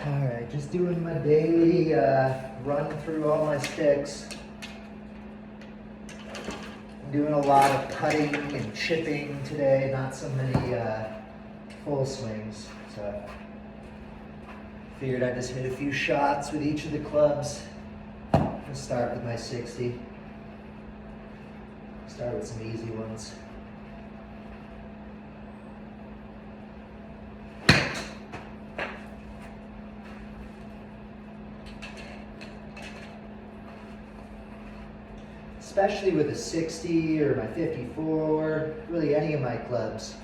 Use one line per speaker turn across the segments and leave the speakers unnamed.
Alright, just doing my daily run through all my sticks. I'm doing a lot of putting and chipping today, not so many full swings. So figured I'd just hit a few shots with each of the clubs. I'll start with my 60. Start with some easy ones. Especially with a 60 or my 54, really any of my clubs,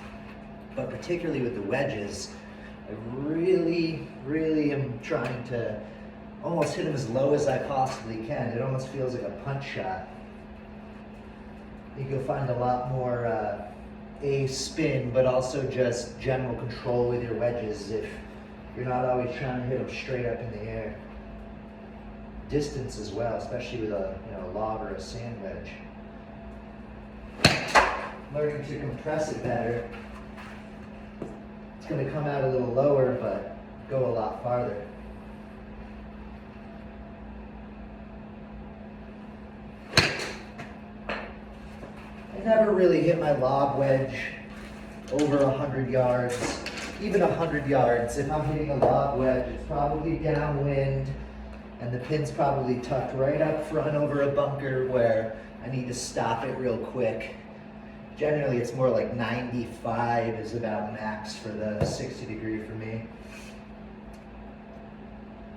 but particularly with the wedges, I really am trying to almost hit them as low as I possibly can. It almost feels like a punch shot. I think you'll find a lot more a spin, but also just general control with your wedges if you're not always trying to hit them straight up in the air. Distance as well, especially with a log or a sand wedge. Learning to compress it better. It's going to come out a little lower, but go a lot farther. I never really hit my log wedge over 100 yards, even 100 yards. If I'm hitting a log wedge, it's probably downwind, and the pin's probably tucked right up front over a bunker where I need to stop it real quick. Generally, it's more like 95 is about max for the 60 degree for me.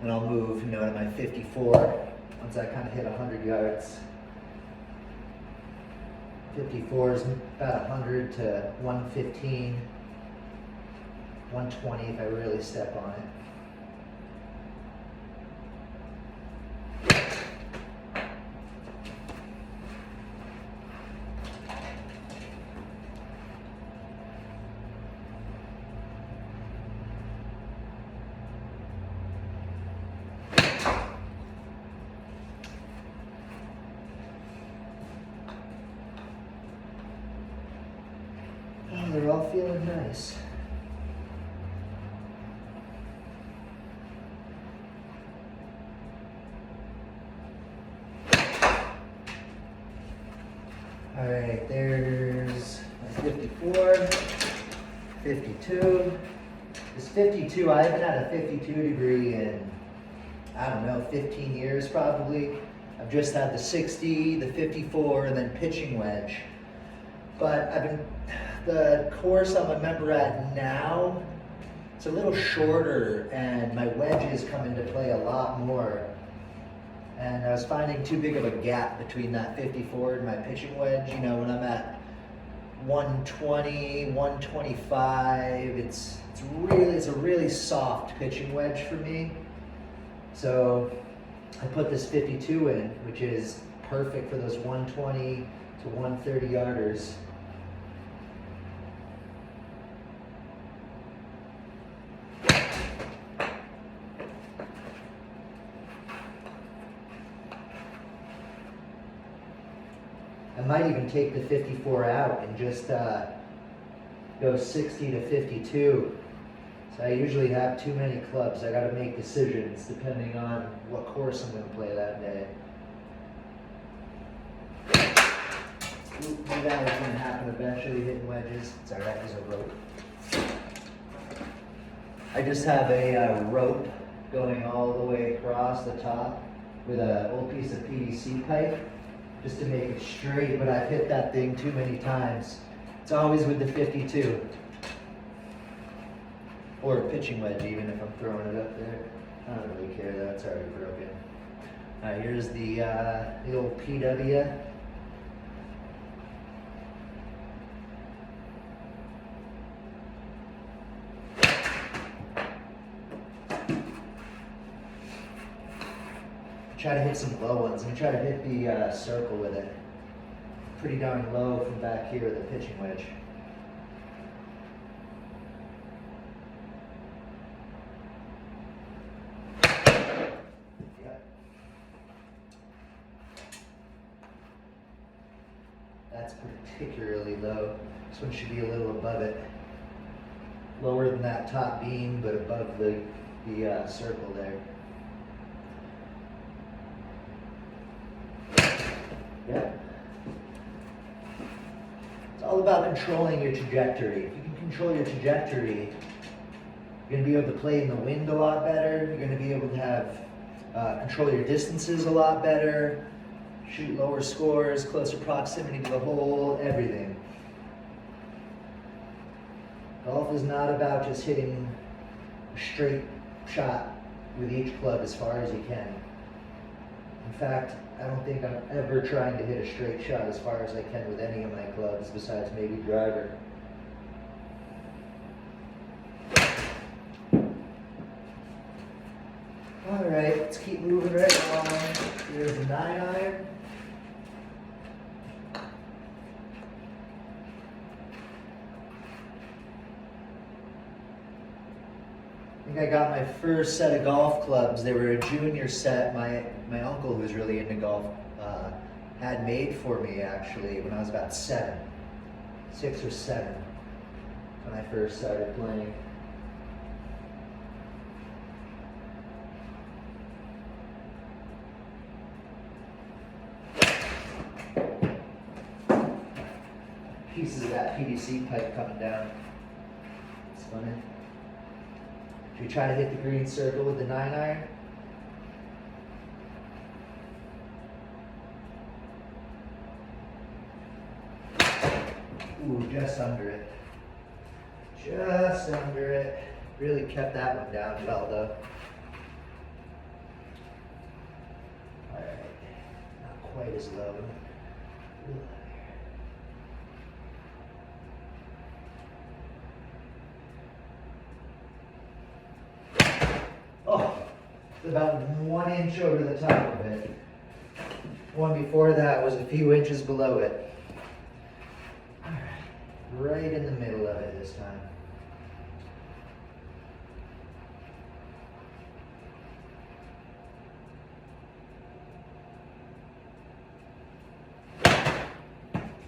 And I'll move, to my 54 once I kind of hit 100 yards. 54 is about 100 to 115, 120 if I really step on it. Oh, they're all feeling nice. All right, there's my 54, 52. This 52, I haven't had a 52 degree in, 15 years probably. I've just had the 60, the 54, and then pitching wedge. But the course I'm a member at now, it's a little shorter, and my wedges come into play a lot more. And I was finding too big of a gap between that 54 and my pitching wedge. When I'm at 120, 125, it's a really soft pitching wedge for me. So I put this 52 in, which is perfect for those 120 to 130 yarders. I might even take the 54 out and just go 60 to 52. So I usually have too many clubs. I got to make decisions depending on what course I'm going to play that day. Knew that was going to happen eventually, hitting wedges. Sorry, that was a rope. I just have a rope going all the way across the top with an old piece of PVC pipe, just to make it straight, but I've hit that thing too many times. It's always with the 52. Or a pitching wedge even if I'm throwing it up there. I don't really care though, it's already broken. Alright, here's the old PW. Try to hit some low ones. I'm going to try to hit the circle with it. Pretty darn low from back here with the pitching wedge. Yep. That's particularly low. This one should be a little above it. Lower than that top beam, but above the the circle there. Yeah. It's all about controlling your trajectory. If you can control your trajectory, you're going to be able to play in the wind a lot better. You're going to be able to have control your distances a lot better, shoot lower scores, closer proximity to the hole, everything. Golf is not about just hitting a straight shot with each club as far as you can. In fact, I don't think I'm ever trying to hit a straight shot as far as I can with any of my clubs besides maybe driver. All right, let's keep moving right along. Here's the 9-iron. I think I got my first set of golf clubs. They were a junior set. My uncle, who's really into golf, had made for me actually when I was about 6 or 7, when I first started playing. Pieces of that PVC pipe coming down. It's funny. Should we try to hit the green circle with the 9-iron? Ooh, just under it. Just under it. Really kept that one down well though. Alright. Not quite as low. Oh, about 1 inch over the top of it. One before that was a few inches below it. All right, right in the middle of it this time.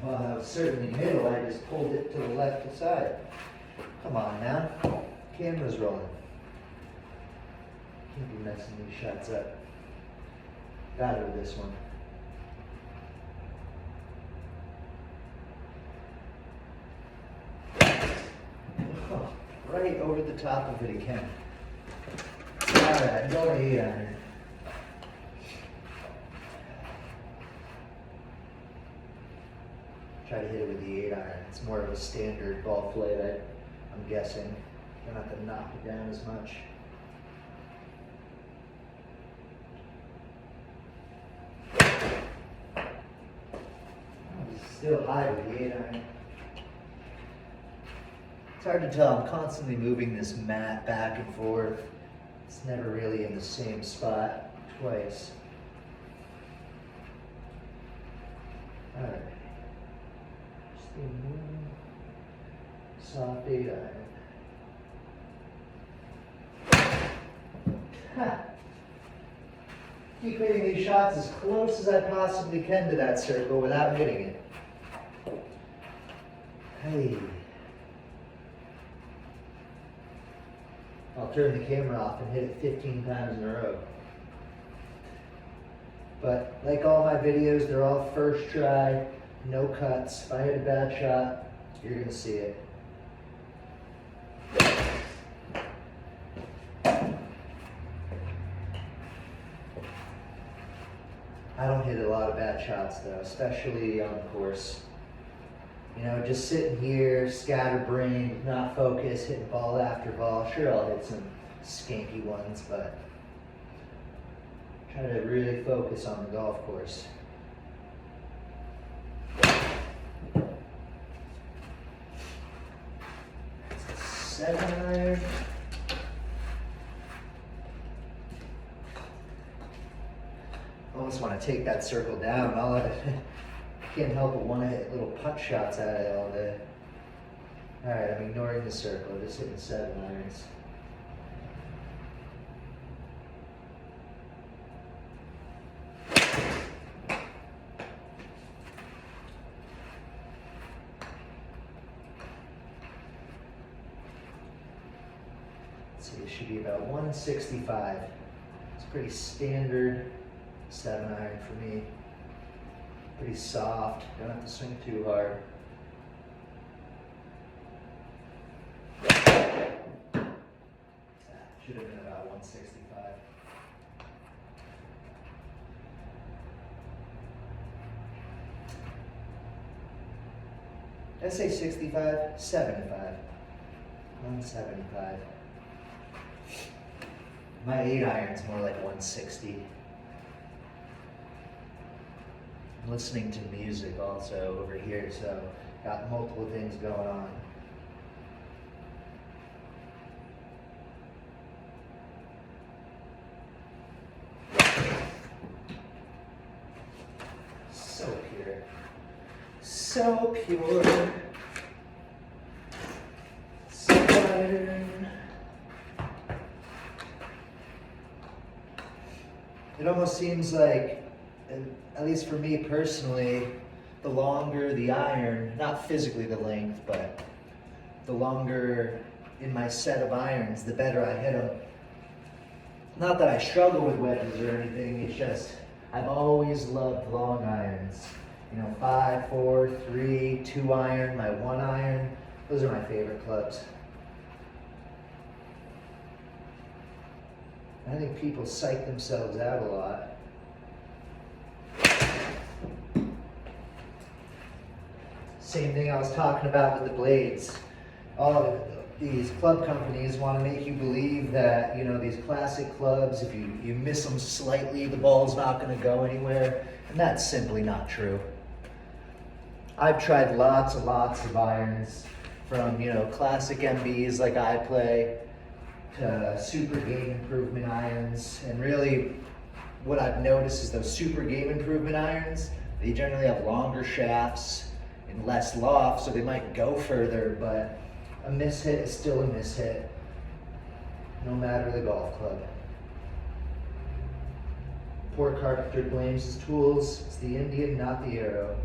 Well, that was certainly middle. I just pulled it to the left side. Come on now. Camera's rolling. Can't be messing these shots up. Got it with this one. Oh, right over the top of it again. Alright, go 8-iron. Try to hit it with the 8-iron. It's more of a standard ball flight, I'm guessing. You're not going to knock it down as much. Still high with the 8-iron. It's hard to tell. I'm constantly moving this mat back and forth. It's never really in the same spot twice. All right. Still moving. Soft 8-iron. Ha! Keep hitting these shots as close as I possibly can to that circle without hitting it. Hey. I'll turn the camera off and hit it 15 times in a row. But like all my videos, they're all first try, no cuts. If I hit a bad shot, you're going to see it. I don't hit a lot of bad shots though, especially on the course. You know, just sitting here, scatterbrained, not focused, hitting ball after ball. Sure, I'll hit some skanky ones, but try to really focus on the golf course. 7-iron. I almost want to take that circle down. All of it. Can't help but want to hit little putt shots at it all day. Alright, I'm ignoring the circle, just hitting 7-irons. It's see, it should be about 165. It's pretty standard 7-iron for me. Pretty soft, don't have to swing too hard. Should have been about 165. Did I say 65? 75. 175. My 8-iron's more like 160. I'm listening to music also over here, so got multiple things going on. So pure. So pure. So iron. It almost seems like, at least for me personally, the longer the iron, not physically the length, but the longer in my set of irons, the better I hit them. Not that I struggle with wedges or anything, it's just I've always loved long irons. You know, 5, 4, 3, 2 iron, my 1 iron, those are my favorite clubs. I think people psych themselves out a lot. Same thing I was talking about with the blades. All of these club companies want to make you believe that, you know, these classic clubs, if you miss them slightly, the ball's not going to go anywhere. And that's simply not true. I've tried lots and lots of irons, from, you know, classic MBs like I play to super game improvement irons. And really what I've noticed is those super game improvement irons, they generally have longer shafts and less loft, so they might go further, but a mishit is still a mishit, no matter the golf club. Poor carpenter blames his tools. It's the Indian, not the arrow.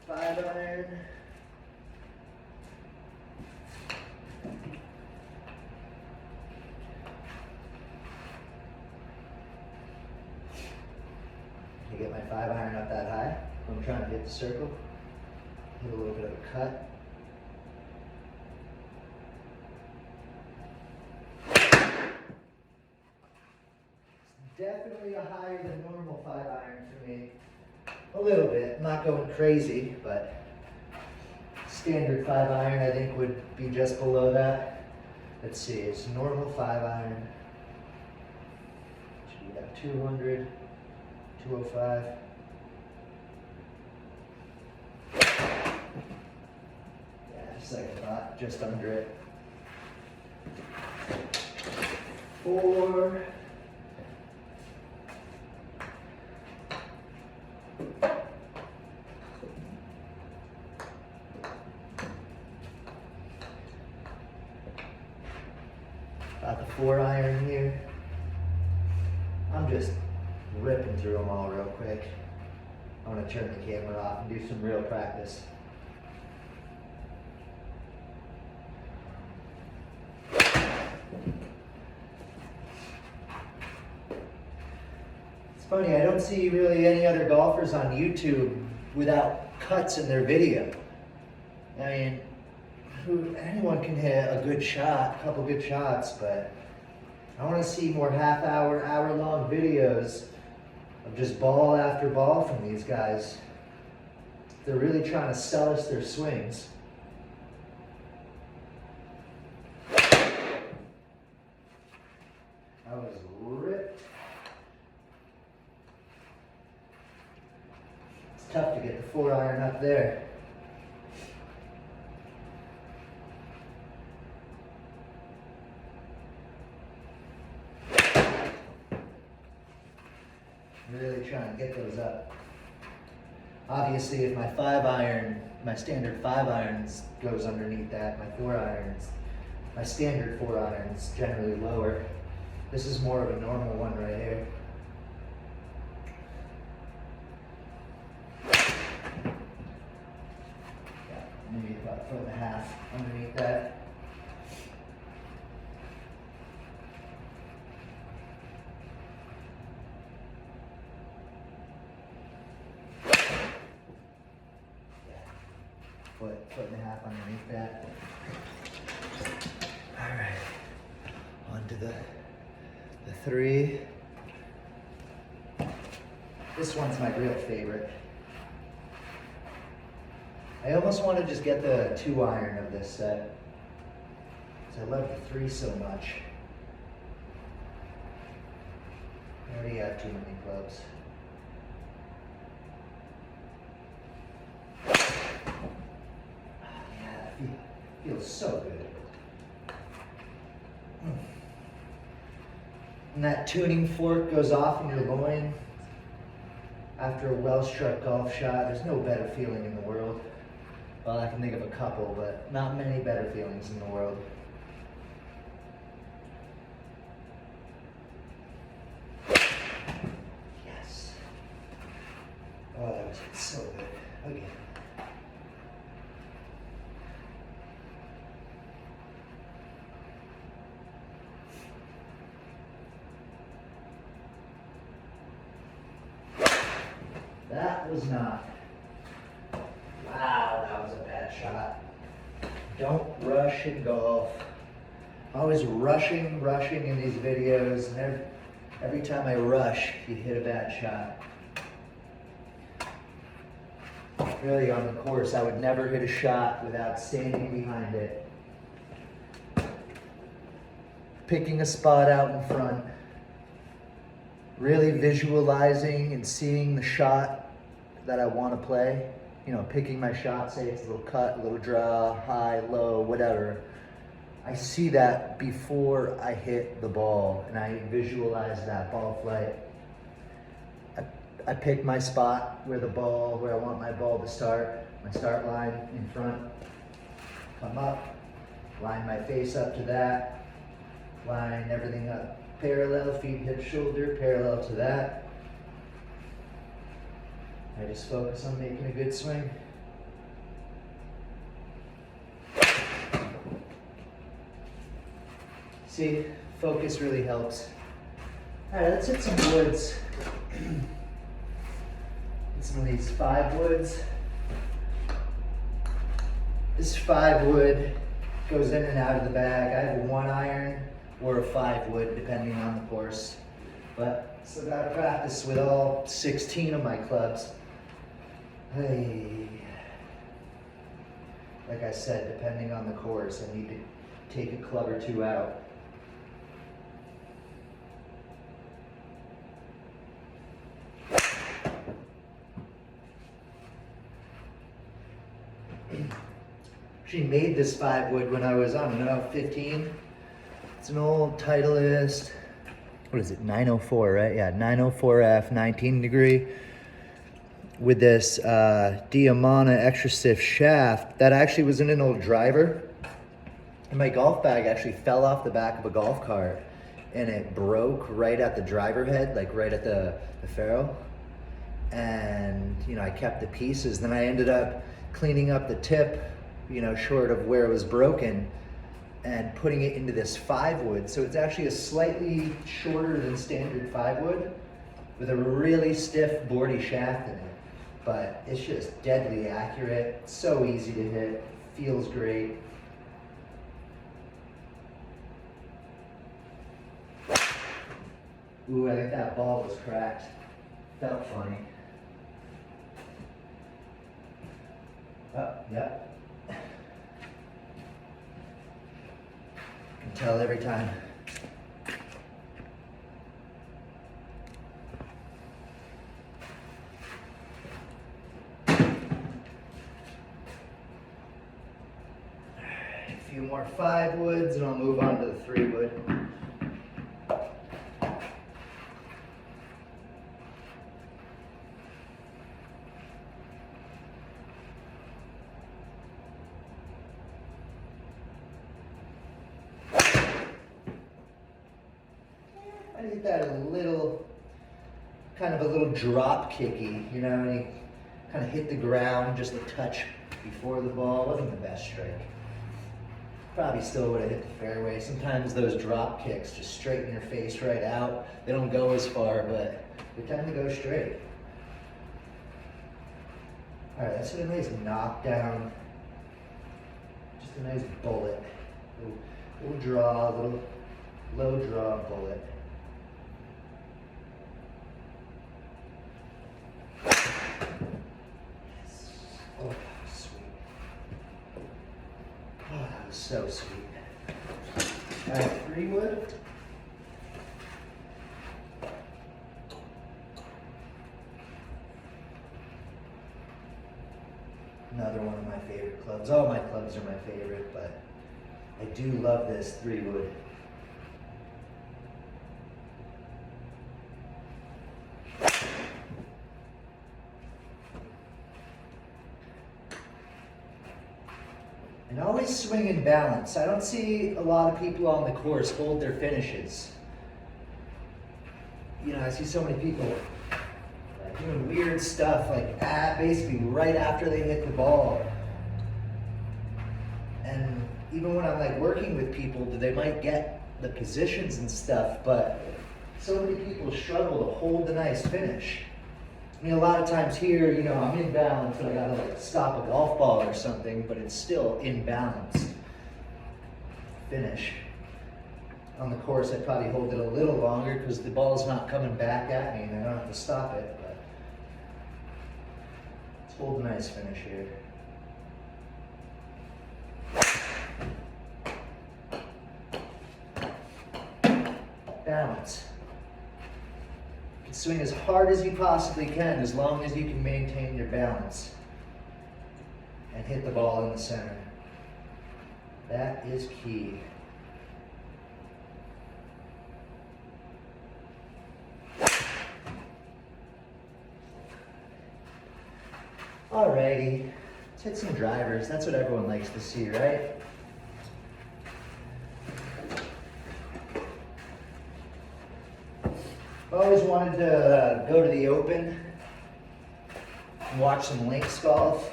Five iron. Get my 5-iron up that high. I'm trying to hit the circle. Hit a little bit of a cut. It's definitely a higher than normal 5-iron for me. A little bit. I'm not going crazy, but standard 5-iron I think would be just below that. Let's see, it's normal 5-iron. Should be about 200. 205. Yeah, just like I thought, just under it. 4. Got the 4-iron here. I'm just ripping through them all real quick. I'm going to turn the camera off and do some real practice. It's funny, I don't see really any other golfers on YouTube without cuts in their video. I mean, anyone can hit a good shot, a couple good shots, but I want to see more half-hour, hour-long videos of just ball after ball from these guys. They're really trying to sell us their swings. I was ripped. It's tough to get the 4-iron up there. Really trying to get those up. Obviously, if my 5-iron, my standard 5-irons goes underneath that, my standard 4-irons generally lower. This is more of a normal one right here. foot and a half underneath that. Foot and a half underneath that. All right, on to the 3. This one's my real favorite. I almost want to just get the 2 iron of this set, because I love the 3 so much. I already have too many clubs. Feels so good. And that tuning fork goes off in your loin after a well-struck golf shot. There's no better feeling in the world. Well, I can think of a couple, but not many better feelings in the world. Yes. Oh, that was so good. Again. That was not. Wow, that was a bad shot. Don't rush in golf. Always rushing in these videos, and every time I rush, you hit a bad shot. Really, on the course, I would never hit a shot without standing behind it. Picking a spot out in front. Really visualizing and seeing the shot that I want to play. You know, picking my shot, say it's a little cut, a little draw, high, low, whatever. I see that before I hit the ball, and I visualize that ball flight. I pick my spot where I want my ball to start, my start line in front. Come up, line my face up to that, line everything up parallel, feet, hip, shoulder, parallel to that. I just focus on making a good swing. See, focus really helps. All right, let's hit some woods. Get some of these 5 woods. This 5 wood goes in and out of the bag. I have a 1 iron or a 5 wood, depending on the course. But still gotta practice with all 16 of my clubs. Hey. Like I said, depending on the course, I need to take a club or 2 out. She made this 5 wood when I was, I don't know, 15. It's an old Titleist, what is it, 904, right? Yeah, 904F, 19 degree, with this Diamana extra stiff shaft that actually was in an old driver. And my golf bag actually fell off the back of a golf cart, and it broke right at the driver head, like right at the ferrule. And, you know, I kept the pieces. Then I ended up cleaning up the tip, you know, short of where it was broken, and putting it into this 5 wood. So it's actually a slightly shorter than standard 5 wood with a really stiff boardy shaft in it. But it's just deadly accurate, so easy to hit, feels great. Ooh, I think that ball was cracked. Felt funny. Oh, yep. Can tell every time. A few more 5 woods and I'll move on to the 3 wood. I need that a little, kind of a little drop kicky, you know, and kind of hit the ground just a touch before the ball. Wasn't the best strike. Probably still would have hit the fairway. Sometimes those drop kicks just straighten your face right out. They don't go as far, but they tend to go straight. All right, that's a nice knockdown. Just a nice bullet. Little draw, little low draw bullet. Oh, sweet. Oh, that was so sweet. All right, 3-wood. Another one of my favorite clubs. All my clubs are my favorite, but I do love this 3-wood. And always swing in balance. I don't see a lot of people on the course hold their finishes. You know, I see so many people like doing weird stuff, like basically right after they hit the ball. And even when I'm like working with people, they might get the positions and stuff, but so many people struggle to hold the nice finish. I mean, a lot of times here, you know, I'm in balance and I gotta like stop a golf ball or something, but it's still in balance. Finish. On the course, I'd probably hold it a little longer because the ball's not coming back at me and I don't have to stop it, but let's hold a nice finish here. Balance. Swing as hard as you possibly can as long as you can maintain your balance and hit the ball in the center. That is key. Alrighty, let's hit some drivers. That's what everyone likes to see, right? I've always wanted to go to the Open and watch some links golf,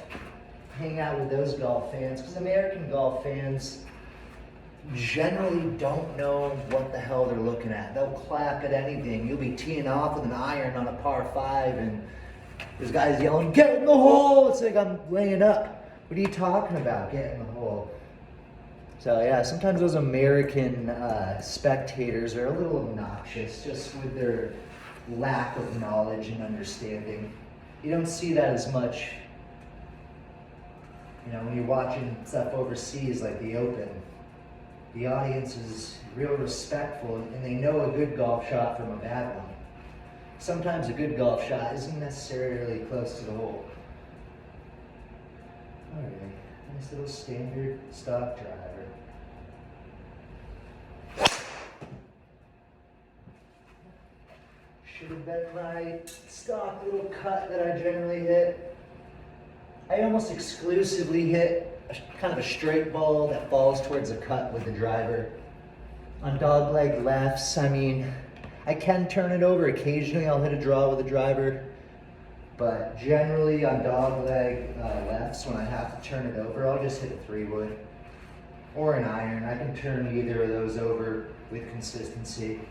hang out with those golf fans, because American golf fans generally don't know what the hell they're looking at. They'll clap at anything. You'll be teeing off with an iron on a par 5 and there's guys yelling, "Get in the hole!" It's like I'm laying up. What are you talking about? Get in the hole. So yeah, sometimes those American spectators are a little obnoxious just with their lack of knowledge and understanding. You don't see that as much, you know, when you're watching stuff overseas like the Open. The audience is real respectful and they know a good golf shot from a bad one. Sometimes a good golf shot isn't necessarily close to the hole. All right, nice little standard stock driver. Should have been my stock little cut that I generally hit. I almost exclusively hit kind of a straight ball that falls towards a cut with the driver. On dogleg lefts, I mean, I can turn it over. Occasionally I'll hit a draw with a driver, but generally on dogleg lefts, when I have to turn it over, I'll just hit a 3-wood or an iron. I can turn either of those over with consistency.